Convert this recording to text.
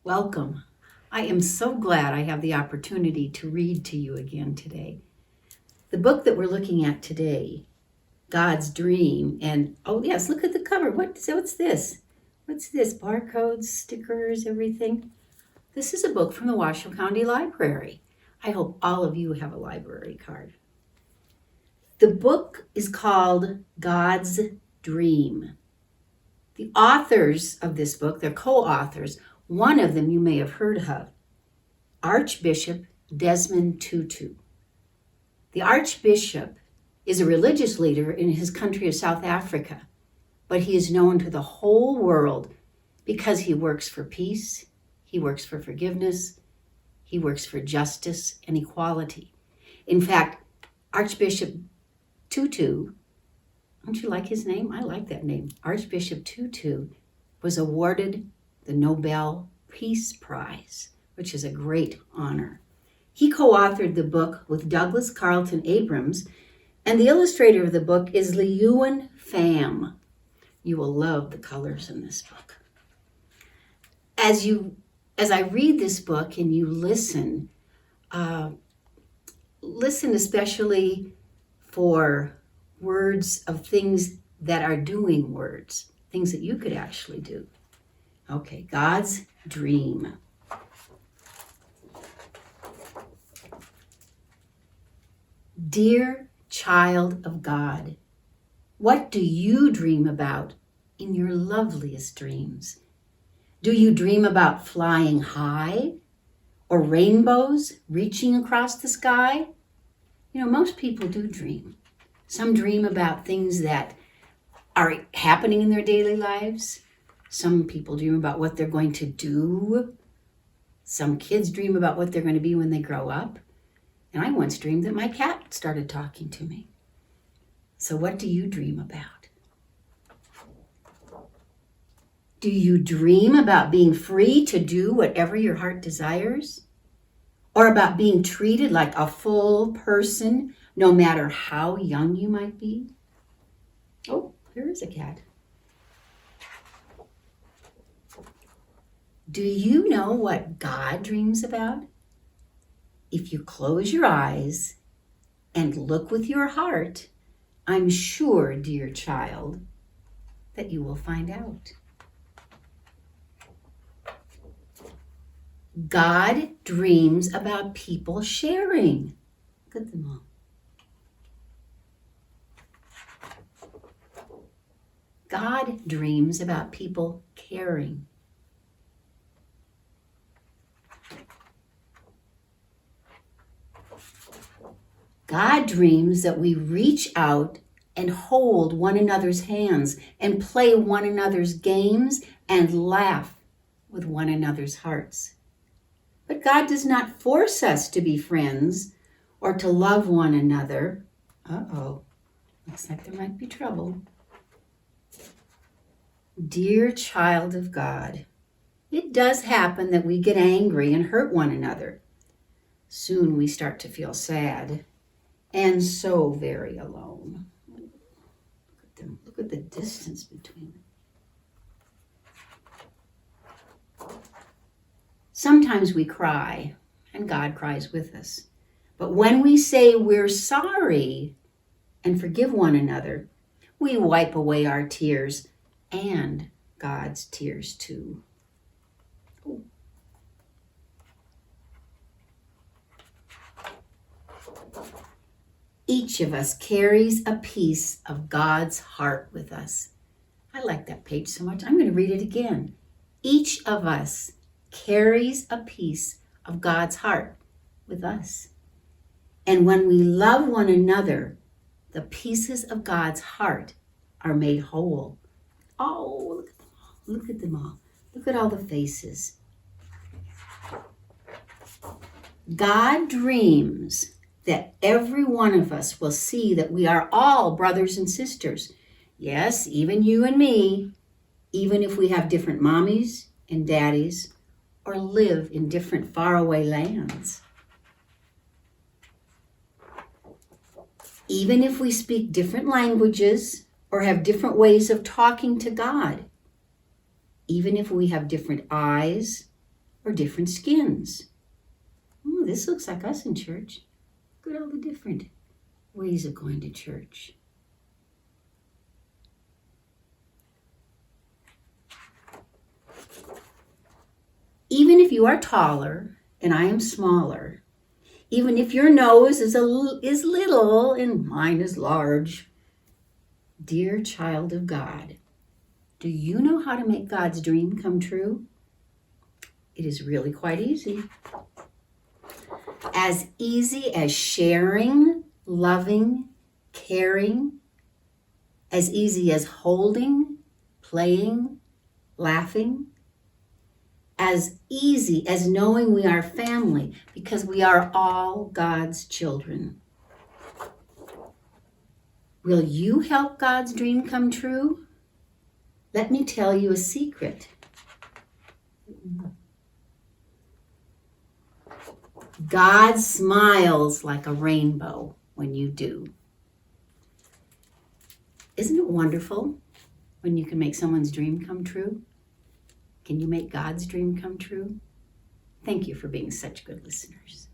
Welcome. I am so glad I have the opportunity to read to you again today. The book that we're looking at today, God's Dream, and oh yes, look at the cover. What's this? What's this? Barcodes, stickers, everything. This is a book from the Washoe County Library. I hope all of you have a library card. The book is called God's Dream. The authors of this book, they're co-authors. One of them you may have heard of, Archbishop Desmond Tutu. The Archbishop is a religious leader in his country of South Africa, but he is known to the whole world because he works for peace, he works for forgiveness, he works for justice and equality. In fact, Archbishop Tutu, don't you like his name? I like that name. Archbishop Tutu was awarded the Nobel Peace Prize, which is a great honor. He co-authored the book with Douglas Carlton Abrams, and the illustrator of the book is Leeuwen Pham. You will love the colors in this book. As I read this book and you listen especially for words of things that are doing words, things that you could actually do. Okay, God's Dream. Dear child of God, what do you dream about in your loveliest dreams? Do you dream about flying high or rainbows reaching across the sky? You know, most people do dream. Some dream about things that are happening in their daily lives. Some people dream about what they're going to do. Some kids dream about what they're going to be when they grow up. And I once dreamed that my cat started talking to me. So what do you dream about? Do you dream about being free to do whatever your heart desires? Or about being treated like a full person, no matter how young you might be? Oh, there is a cat. Do you know what God dreams about? If you close your eyes and look with your heart, I'm sure, dear child, that you will find out. God dreams about people sharing. Look at them all. God dreams about people caring. God dreams that we reach out and hold one another's hands and play one another's games and laugh with one another's hearts. But God does not force us to be friends or to love one another. Uh-oh, looks like there might be trouble. Dear child of God, it does happen that we get angry and hurt one another. Soon we start to feel sad and so very alone. Look at them. Look at the distance between them. Sometimes we cry, and God cries with us. But when we say we're sorry and forgive one another, we wipe away our tears and God's tears too. Ooh. Each of us carries a piece of God's heart with us. I like that page so much. I'm going to read it again. Each of us carries a piece of God's heart with us. And when we love one another, the pieces of God's heart are made whole. Oh, look at them all. Look at them all. Look at all the faces. God dreams that every one of us will see that we are all brothers and sisters. Yes, even you and me, even if we have different mommies and daddies or live in different faraway lands. Even if we speak different languages or have different ways of talking to God. Even if we have different eyes or different skins. Oh, this looks like us in church. Look at all the different ways of going to church. Even if you are taller and I am smaller, even if your nose is little and mine is large, dear child of God, do you know how to make God's dream come true? It is really quite easy. As easy as sharing, loving, caring, as easy as holding, playing, laughing, as easy as knowing we are family because we are all God's children. Will you help God's dream come true? Let me tell you a secret. God smiles like a rainbow when you do. Isn't it wonderful when you can make someone's dream come true? Can you make God's dream come true? Thank you for being such good listeners.